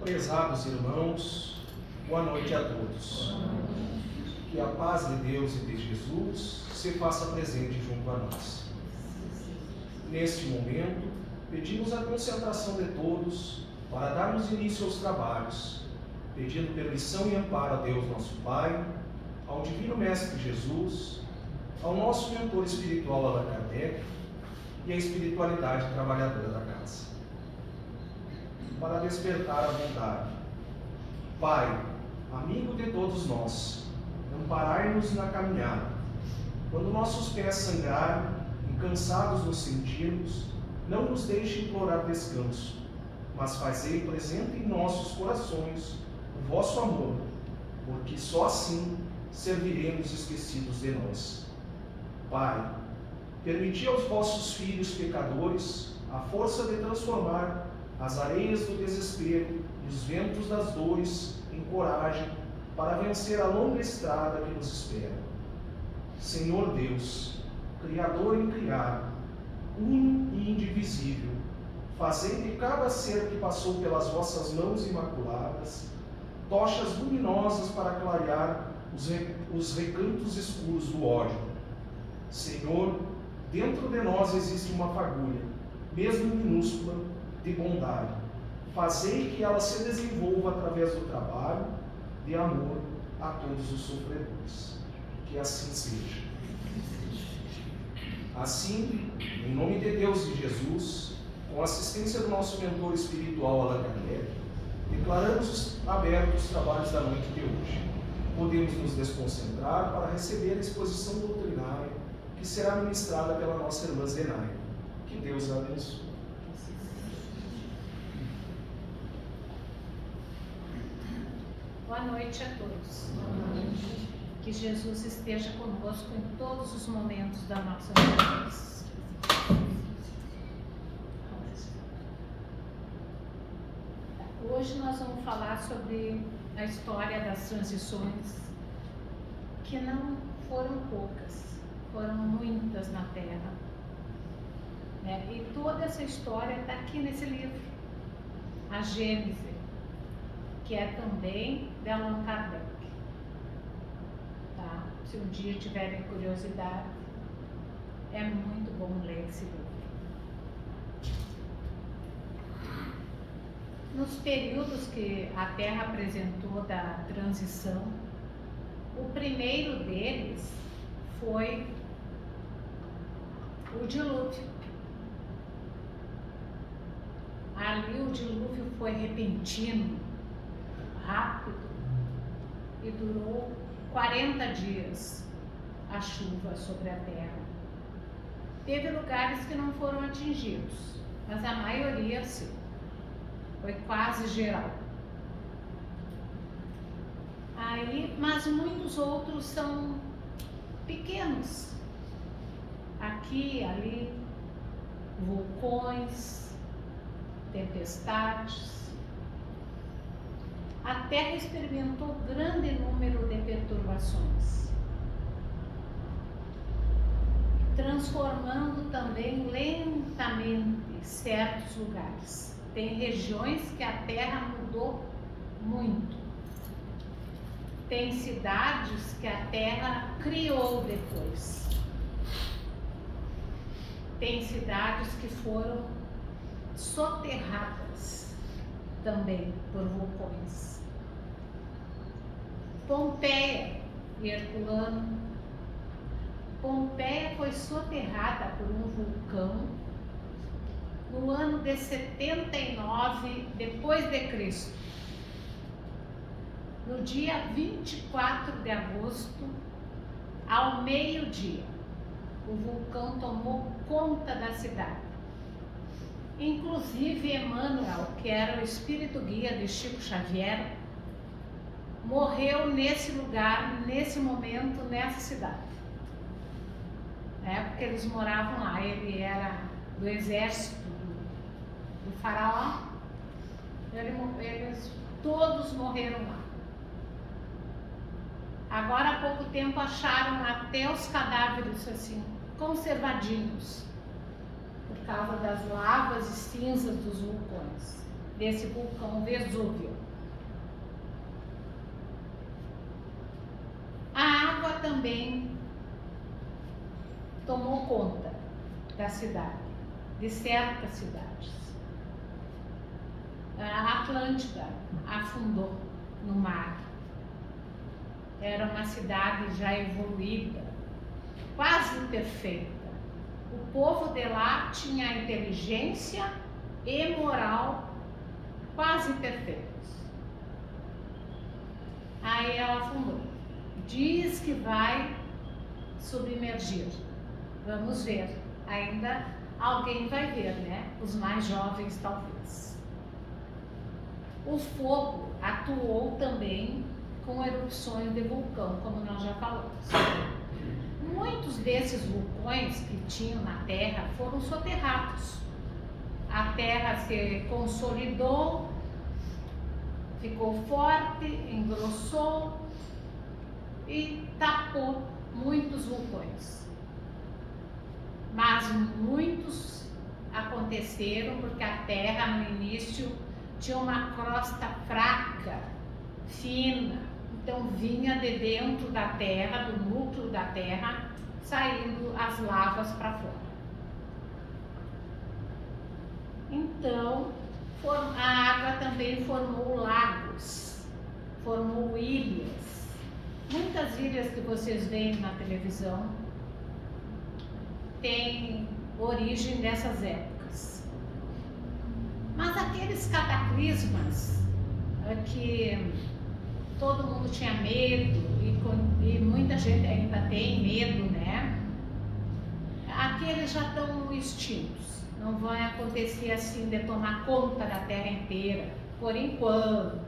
Prezados irmãos, boa noite a todos. Que a paz de Deus e de Jesus se faça presente junto a nós. Neste momento, pedimos a concentração de todos para darmos início aos trabalhos, pedindo permissão e amparo a Deus nosso Pai, ao Divino Mestre Jesus, ao nosso mentor espiritual Allan Kardec e à espiritualidade trabalhadora da casa. Para despertar a vontade. Pai, amigo de todos nós, amparai-nos na caminhada. Quando nossos pés sangrarem e cansados nos sentirmos, não nos deixe implorar descanso, mas fazei presente em nossos corações o vosso amor, porque só assim serviremos esquecidos de nós. Pai, permiti aos vossos filhos pecadores a força de transformar as areias do desespero e os ventos das dores em coragem para vencer a longa estrada que nos espera. Senhor Deus, Criador incriado, uno e indivisível, fazei de cada ser que passou pelas vossas mãos imaculadas tochas luminosas para clarear os recantos escuros do ódio. Senhor, dentro de nós existe uma fagulha, mesmo minúscula, de bondade. Fazei que ela se desenvolva através do trabalho de amor a todos os sofredores. Que assim seja. Assim, em nome de Deus e Jesus, com a assistência do nosso mentor espiritual Allan Kardec, declaramos abertos os trabalhos da noite de hoje. Podemos nos desconcentrar para receber a exposição doutrinária que será ministrada pela nossa irmã Zenaida. Que Deus a abençoe. Boa noite a todos. Boa noite. Que Jesus esteja conosco em todos os momentos da nossa vida. Hoje nós vamos falar sobre a história das transições, que não foram poucas, foram muitas na Terra. E toda essa história está aqui nesse livro, a Gênese, que é também de Allan Kardec. Tá? Se um dia tiverem curiosidade, é muito bom ler esse livro. Nos períodos que a Terra apresentou da transição, o primeiro deles foi o dilúvio. Ali o dilúvio foi repentino, rápido, e durou 40 dias a chuva sobre a terra. Teve lugares que não foram atingidos, mas a maioria sim. Foi quase geral. Mas muitos outros são pequenos. Aqui, ali, vulcões, tempestades. A Terra experimentou grande número de perturbações, transformando também lentamente certos lugares. Tem regiões que a Terra mudou muito. Tem cidades que a Terra criou depois. Tem cidades que foram soterradas também por vulcões. Pompeia e Herculano. Pompeia foi soterrada por um vulcão no ano de 79 depois de Cristo. No dia 24 de agosto, ao meio-dia, o vulcão tomou conta da cidade. Inclusive Emmanuel, que era o espírito guia de Chico Xavier, morreu nesse lugar, nesse momento, nessa cidade. Porque eles moravam lá, ele era do exército do faraó, eles todos morreram lá. Agora há pouco tempo acharam até os cadáveres assim, conservadinhos, por causa das lavas e cinzas dos vulcões. desse vulcão Vesúvio. A água também tomou conta da cidade, de certas cidades. A Atlântida afundou no mar. Era uma cidade já evoluída, quase perfeita. O povo de lá tinha inteligência e moral quase perfeitos. Aí ela afundou. Diz que vai submergir. Vamos ver. Ainda alguém vai ver, né? Os mais jovens, talvez. O fogo atuou também com erupções de vulcão, como nós já falamos. Muitos desses vulcões que tinham na Terra foram soterrados. A Terra se consolidou, ficou forte, engrossou e tapou muitos vulcões. Mas muitos aconteceram porque a Terra no início tinha uma crosta fraca, fina, então vinha de dentro da Terra, do núcleo da Terra, saindo as lavas para fora. Então, a água também formou lagos, formou ilhas. Muitas ilhas que vocês veem na televisão têm origem dessas épocas. Mas aqueles cataclismas que todo mundo tinha medo e muita gente ainda tem medo, né? Aqueles já estão extintos. Não vai acontecer assim de tomar conta da Terra inteira, por enquanto,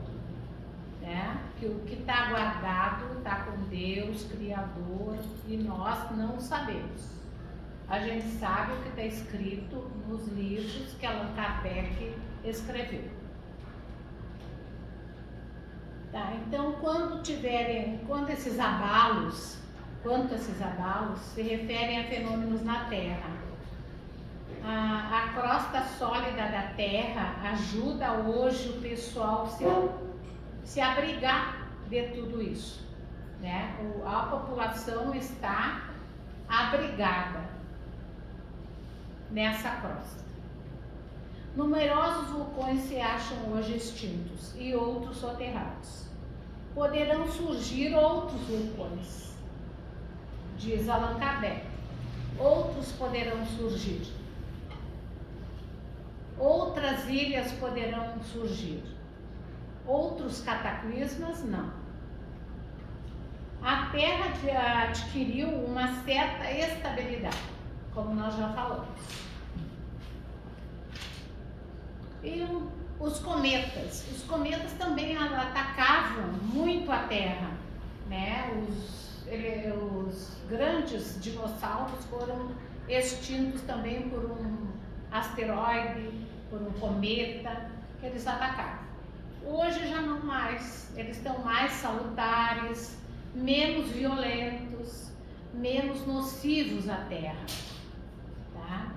né? Que o que está guardado está com Deus, Criador, e nós não sabemos. A gente sabe o que está escrito nos livros que Allan Kardec escreveu. Tá, então, quando esses abalos se referem a fenômenos na Terra. A crosta sólida da Terra ajuda hoje o pessoal se abrigar de tudo isso, né? A população está abrigada nessa crosta. Numerosos vulcões se acham hoje extintos e outros soterrados. Poderão surgir outros vulcões, diz Allan Kardec. Outros poderão surgir. Outras ilhas poderão surgir. Outros cataclismas, não. A Terra adquiriu uma certa estabilidade, como nós já falamos. E os cometas também atacavam muito a Terra, né? Os grandes dinossauros foram extintos também por um asteroide, por um cometa, que eles atacavam. Hoje já não mais, eles estão mais salutares, menos violentos, menos nocivos à Terra, tá?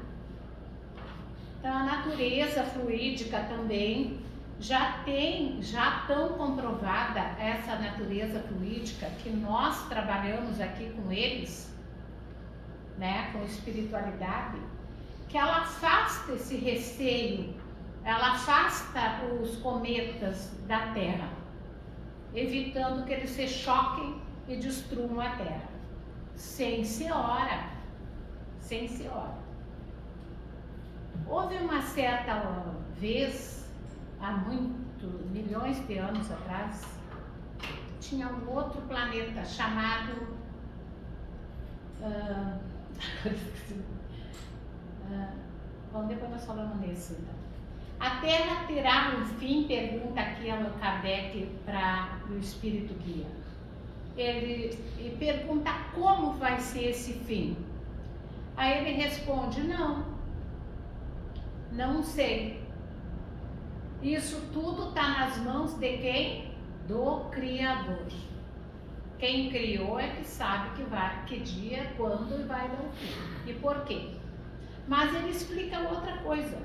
Então, a natureza fluídica também já tão comprovada essa natureza fluídica que nós trabalhamos aqui com eles, né, com espiritualidade, que ela afasta esse receio, ela afasta os cometas da Terra, evitando que eles se choquem e destruam a Terra, sem ser hora. Houve uma certa vez, há milhões de anos atrás, tinha um outro planeta chamado bom, depois nós falamos nesse. Então. A Terra terá um fim? Pergunta aqui Allan Kardec para o Espírito Guia. Ele pergunta como vai ser esse fim. Aí ele responde, não sei. Isso tudo está nas mãos de quem? Do Criador. Quem criou é que sabe que dia, quando vai dar o fim. E por quê? Mas ele explica outra coisa.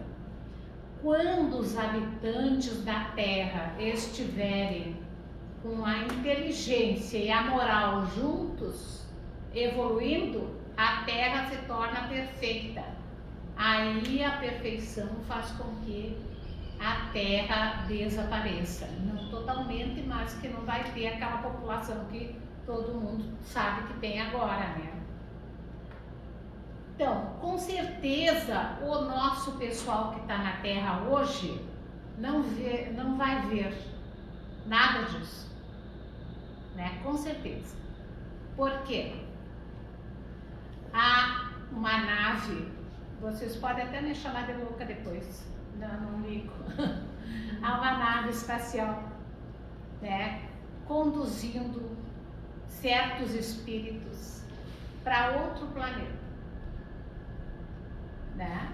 quando os habitantes da Terra estiverem com a inteligência e a moral juntos, evoluindo, a Terra se torna perfeita. Aí a perfeição faz com que a Terra desapareça. Não totalmente, mas que não vai ter aquela população que todo mundo sabe que tem agora, né? Então, com certeza, o nosso pessoal que está na Terra hoje não vai ver nada disso, né? Com certeza. Por quê? Há uma nave, vocês podem até me chamar de louca depois, não ligo. Há uma nave espacial, né? Conduzindo certos espíritos para outro planeta, né?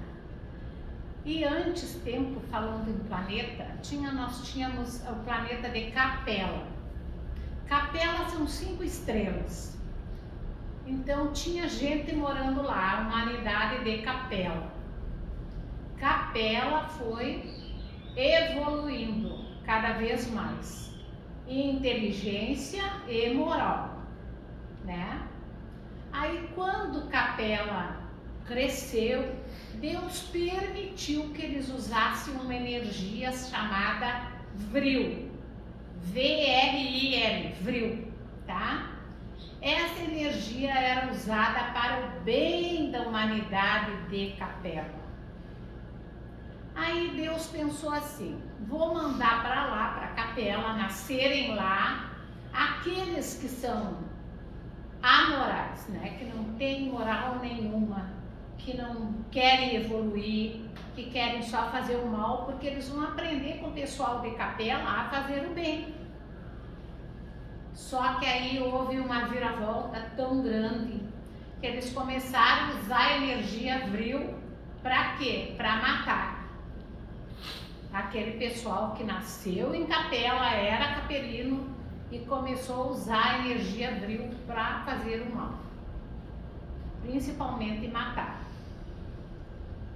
E antes tempo, falando em planeta, nós tínhamos o planeta de Capela. Capela são 5 estrelas. Então tinha gente morando lá, a humanidade de Capela. Capela foi evoluindo cada vez mais em inteligência e moral, né? Aí quando Capela cresceu, Deus permitiu que eles usassem uma energia chamada Vril, V-R-I-L, Vril, tá? Essa energia era usada para o bem da humanidade de Capela. Aí Deus pensou assim, vou mandar para lá, para Capela, nascerem lá aqueles que são amorais, né? Que não têm moral nenhuma, que não querem evoluir, que querem só fazer o mal, porque eles vão aprender com o pessoal de Capela a fazer o bem. Só que aí houve uma viravolta tão grande que eles começaram a usar a energia Vril para quê? Para matar aquele pessoal que nasceu em Capela, era capelino e começou a usar a energia Vril para fazer o mal, principalmente matar,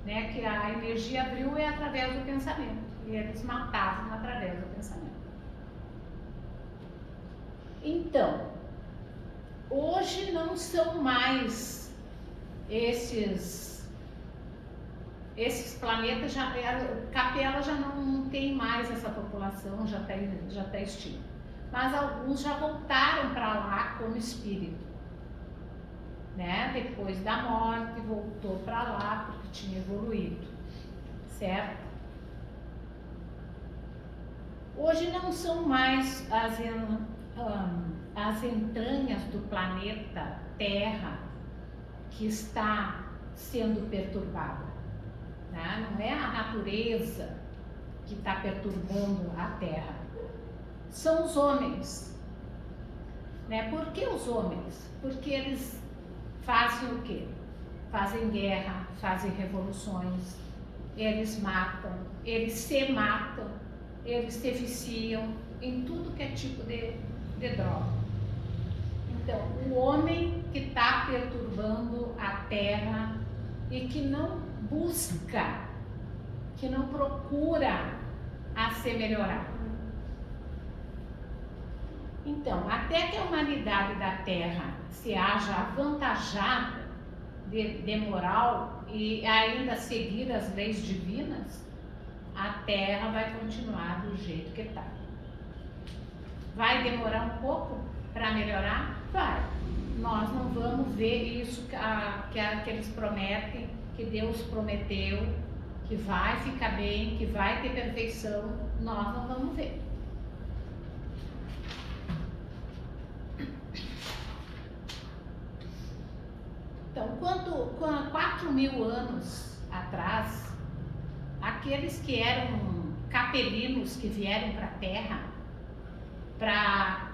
né? Que a energia Vril é através do pensamento e eles matavam através do pensamento. Então, hoje não são mais esses planetas, Capela já não tem mais essa população, já está extinta. Mas alguns já voltaram para lá como espírito, né? Depois da morte voltou para lá porque tinha evoluído, certo? Hoje não são mais as entranhas do planeta Terra que está sendo perturbada, né? Não é a natureza que está perturbando a Terra, são os homens, né? Por que os homens? Porque eles fazem o quê? Fazem guerra, fazem revoluções, eles matam, eles se matam, eles se viciam em tudo que é tipo de droga. Então, o homem que está perturbando a Terra e que não busca, que não procura a se melhorar. Então, até que a humanidade da Terra se haja avantajada de moral e ainda seguir as leis divinas, a Terra vai continuar do jeito que está. Vai demorar um pouco para melhorar? Vai. Nós não vamos ver isso que eles prometem, que Deus prometeu, que vai ficar bem, que vai ter perfeição. Nós não vamos ver. Então, quando 4.000 anos atrás, aqueles que eram capelinos que vieram para a Terra,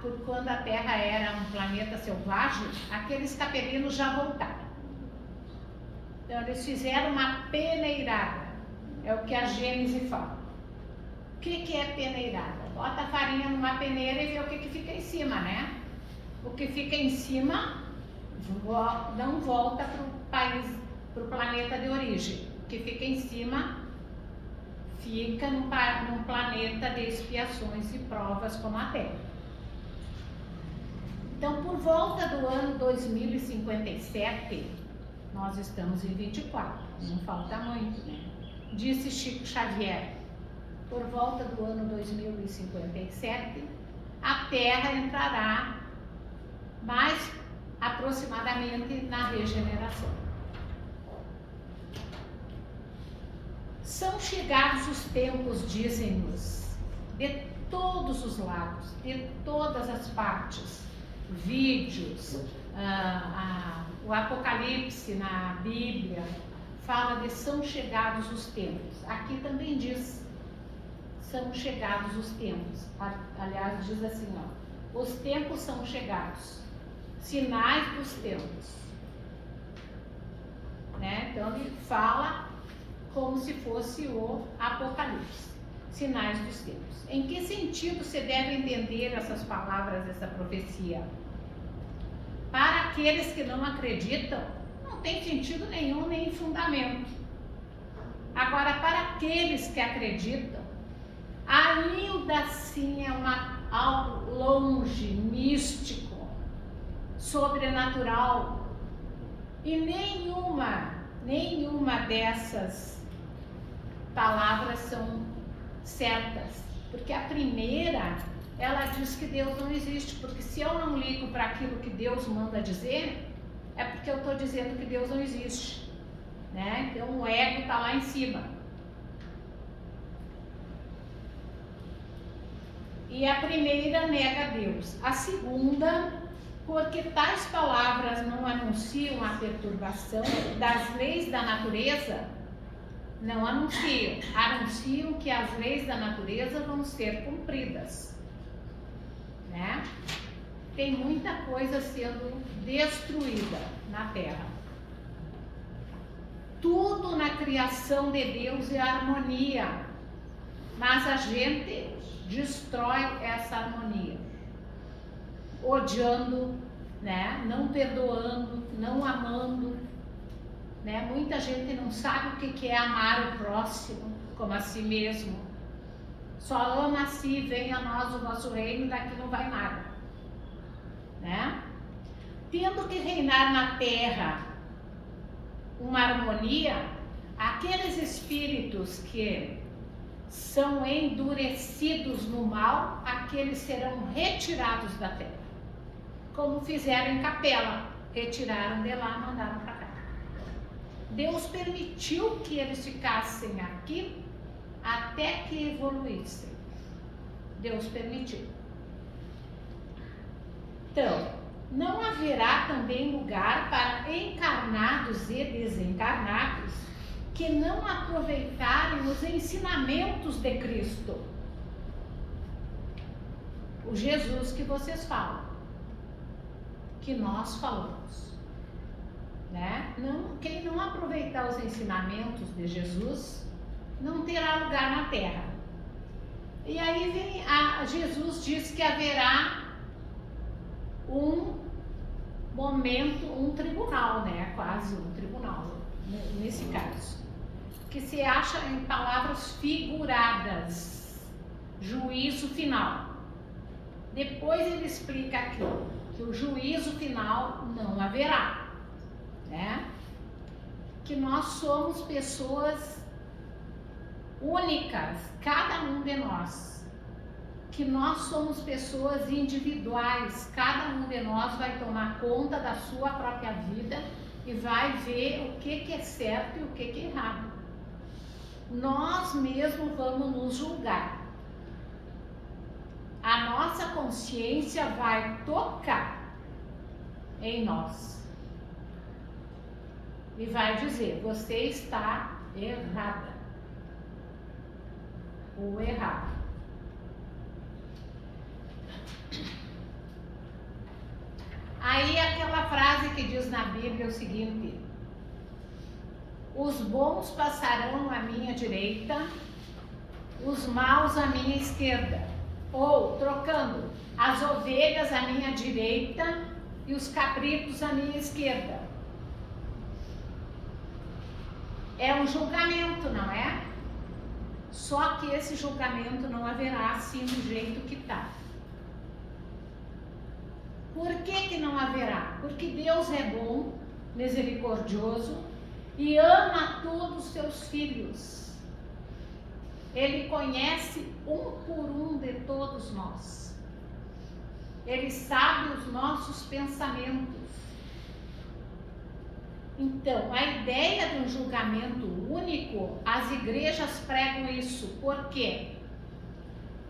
por quando a Terra era um planeta selvagem, aqueles capelinos já voltaram. Então, eles fizeram uma peneirada, é o que a Gênese fala. O que é peneirada? Bota a farinha numa peneira e vê o que fica em cima, né? O que fica em cima não volta para o planeta de origem. O que fica em cima fica num planeta de expiações e provas como a Terra. Então, por volta do ano 2057, nós estamos em 24, não falta muito, né? Disse Chico Xavier, por volta do ano 2057, a Terra entrará mais aproximadamente na regeneração. São chegados os tempos, dizem-nos, de todos os lados, de todas as partes, vídeos, o Apocalipse na Bíblia fala de são chegados os tempos. Aqui também diz, são chegados os tempos. Aliás, diz assim, ó, os tempos são chegados, sinais dos tempos. Né? Então ele fala como se fosse o Apocalipse, sinais dos tempos. Em que sentido se deve entender essas palavras, essa profecia? Para aqueles que não acreditam, não tem sentido nenhum, nem fundamento. Agora, para aqueles que acreditam, ainda assim é algo longe, místico, sobrenatural, e nenhuma dessas palavras são certas, porque a primeira, ela diz que Deus não existe, porque se eu não ligo para aquilo que Deus manda dizer, é porque eu estou dizendo que Deus não existe, né? Então o ego está lá em cima. E a primeira nega Deus, a segunda, porque tais palavras não anunciam a perturbação das leis da natureza, não anunciam que as leis da natureza vão ser cumpridas, né? Tem muita coisa sendo destruída na Terra. Tudo na criação de Deus é harmonia, mas a gente destrói essa harmonia, odiando, né? Não perdoando, não amando, né? Muita gente não sabe o que é amar o próximo como a si mesmo. Só ama a si, venha a nós o vosso reino, daqui não vai nada, né? Tendo que reinar na terra uma harmonia, aqueles espíritos que são endurecidos no mal, aqueles serão retirados da terra, como fizeram em Capela, retiraram de lá, mandaram para cá. Deus permitiu que eles ficassem aqui até que evoluíssem. Deus permitiu. Então, não haverá também lugar para encarnados e desencarnados que não aproveitarem os ensinamentos de Cristo. O Jesus que vocês falam, que nós falamos, né? Quem não aproveitar os ensinamentos de Jesus não terá lugar na terra. E aí vem Jesus diz que haverá um momento, um tribunal, né? Quase um tribunal, nesse caso, que se acha em palavras figuradas, juízo final. Depois ele explica aqui que o juízo final não haverá, né? Que nós somos pessoas únicas, cada um de nós. Que nós somos pessoas individuais, cada um de nós vai tomar conta da sua própria vida e vai ver o que é certo e o que é errado. Nós mesmos vamos nos julgar. A nossa consciência vai tocar em nós e vai dizer: você está errada ou errado. Aí aquela frase que diz na Bíblia é o seguinte: os bons passarão à minha direita, os maus à minha esquerda. Ou, trocando, as ovelhas à minha direita e os cabritos à minha esquerda. É um julgamento, não é? Só que esse julgamento não haverá assim do jeito que está. Por que não haverá? Porque Deus é bom, misericordioso e ama todos os seus filhos. Ele conhece um por um de todos nós. Ele sabe os nossos pensamentos. Então, a ideia de um julgamento único, as igrejas pregam isso. Por quê?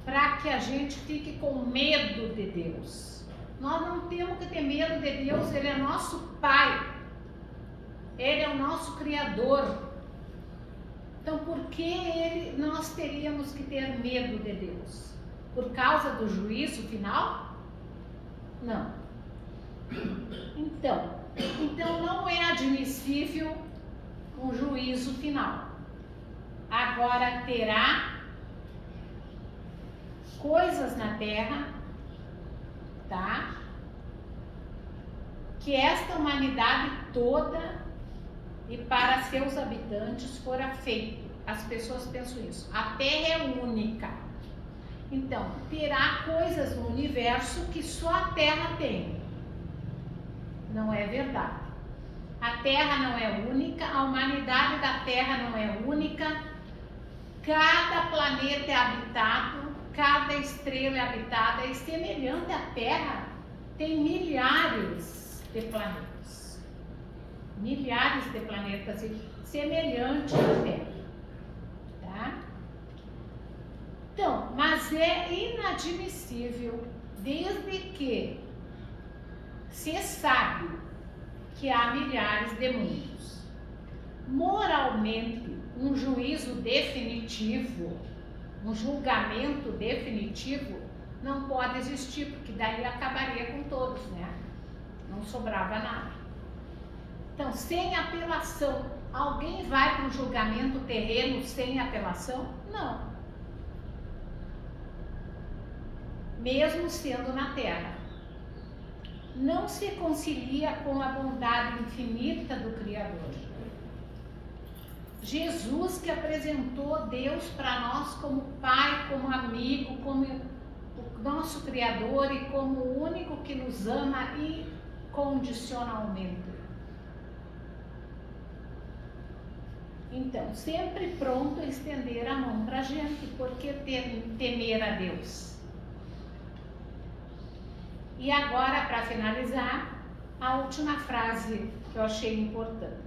Para que a gente fique com medo de Deus. Nós não temos que ter medo de Deus, Ele é nosso Pai. Ele é o nosso Criador. Então, por que nós teríamos que ter medo de Deus? Por causa do juízo final? Não. Então não é admissível um juízo final. Agora terá coisas na terra, tá? Que esta humanidade toda e para seus habitantes fora feito. As pessoas pensam isso. A terra é única. Então, terá coisas no universo que só a terra tem. Não é verdade. A terra não é única, a humanidade da terra não é única. Cada planeta é habitado, cada estrela é habitada, é semelhante à terra. Tem milhares de planetas. Milhares de planetas semelhantes à terra. Tá? Então, mas é inadmissível, desde que se sabe que há milhares de mundos. Moralmente, um juízo definitivo, um julgamento definitivo, não pode existir, porque daí acabaria com todos, né? Não sobrava nada. Então, sem apelação, alguém vai para um julgamento terreno sem apelação? Não. Mesmo sendo na terra. Não se concilia com a bondade infinita do Criador. Jesus, que apresentou Deus para nós como Pai, como amigo, como o nosso Criador e como o único que nos ama incondicionalmente. Então, sempre pronto a estender a mão para a gente, porque temer a Deus. E agora, para finalizar, a última frase que eu achei importante.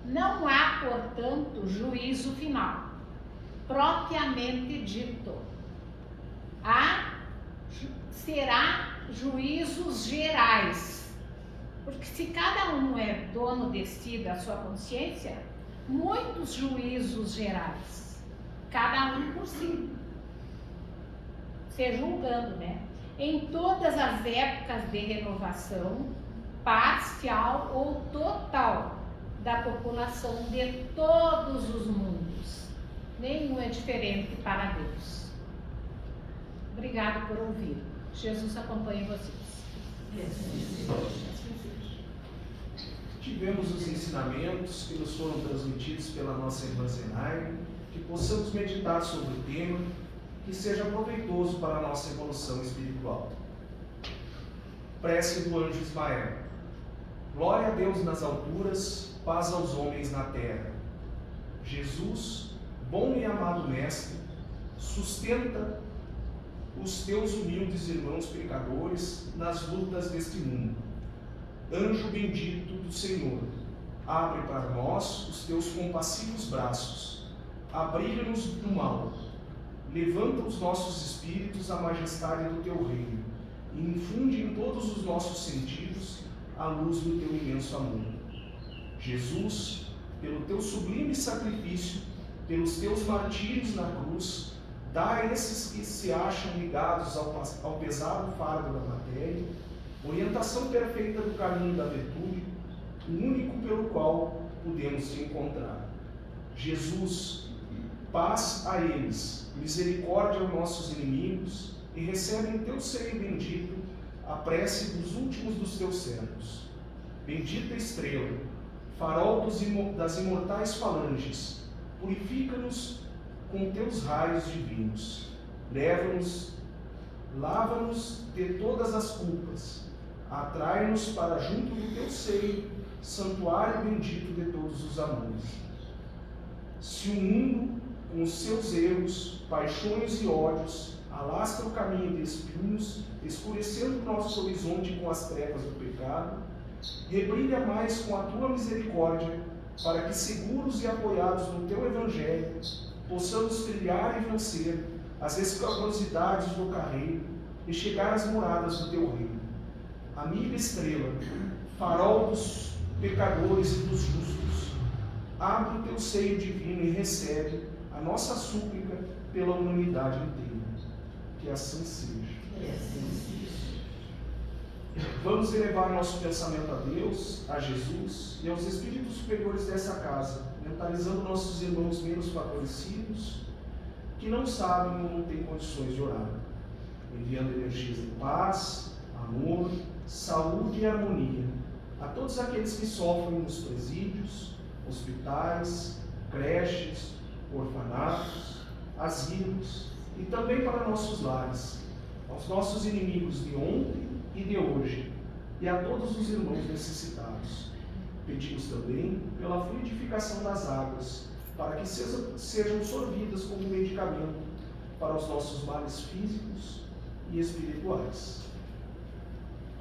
Não há, portanto, juízo final, propriamente dito. Será juízos gerais. Porque se cada um é dono de si, da sua consciência, muitos juízos gerais. Cada um por si. Se julgando, né? Em todas as épocas de renovação, parcial ou total, da população de todos os mundos. Nenhum é diferente para Deus. Obrigado por ouvir. Jesus acompanhe vocês. Tivemos os ensinamentos que nos foram transmitidos pela nossa irmã Zenaide, que possamos meditar sobre o tema, que seja proveitoso para a nossa evolução espiritual. Prece do anjo Ismael. Glória a Deus nas alturas, paz aos homens na terra. Jesus, bom e amado Mestre, sustenta os teus humildes irmãos pecadores nas lutas deste mundo. Anjo bendito do Senhor, abre para nós os teus compassivos braços, abriga-nos do mal, levanta os nossos espíritos à majestade do teu reino e infunde em todos os nossos sentidos a luz do teu imenso amor. Jesus, pelo teu sublime sacrifício, pelos teus martírios na cruz, dá a esses que se acham ligados ao pesado fardo da matéria, orientação perfeita do caminho da virtude, o único pelo qual podemos te encontrar. Jesus, paz a eles, misericórdia aos nossos inimigos, e recebe em teu seio bendito a prece dos últimos dos teus servos. Bendita estrela, farol das imortais falanges, purifica-nos com teus raios divinos. Lava-nos de todas as culpas. Atrai-nos para junto do teu seio, santuário bendito de todos os amores. Se o mundo, com os seus erros, paixões e ódios, alastra o caminho de espinhos, escurecendo nosso horizonte com as trevas do pecado, rebrilha mais com a tua misericórdia, para que, seguros e apoiados no teu evangelho, possamos trilhar e vencer as escabrosidades do carreiro e chegar às moradas do teu reino. Amiga estrela, farol dos pecadores e dos justos, abre o teu seio divino e recebe a nossa súplica pela humanidade inteira. Que assim seja. Vamos elevar nosso pensamento a Deus, a Jesus e aos espíritos superiores dessa casa, mentalizando nossos irmãos menos favorecidos, que não sabem ou não têm condições de orar, enviando energias de paz, amor, saúde e harmonia a todos aqueles que sofrem nos presídios, hospitais, creches, orfanatos, asilos e também para nossos lares, aos nossos inimigos de ontem e de hoje, e a todos os irmãos necessitados. Pedimos também pela fluidificação das águas, para que sejam sorvidas como medicamento para os nossos males físicos e espirituais.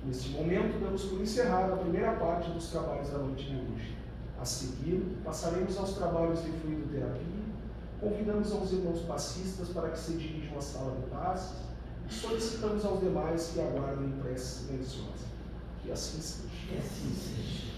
Neste momento, damos por encerrada a primeira parte dos trabalhos da noite de hoje. A seguir, passaremos aos trabalhos de fluidoterapia. Convidamos aos irmãos passistas para que se dirijam à sala de passes e solicitamos aos demais que aguardem em prece silenciosa. Que assim seja.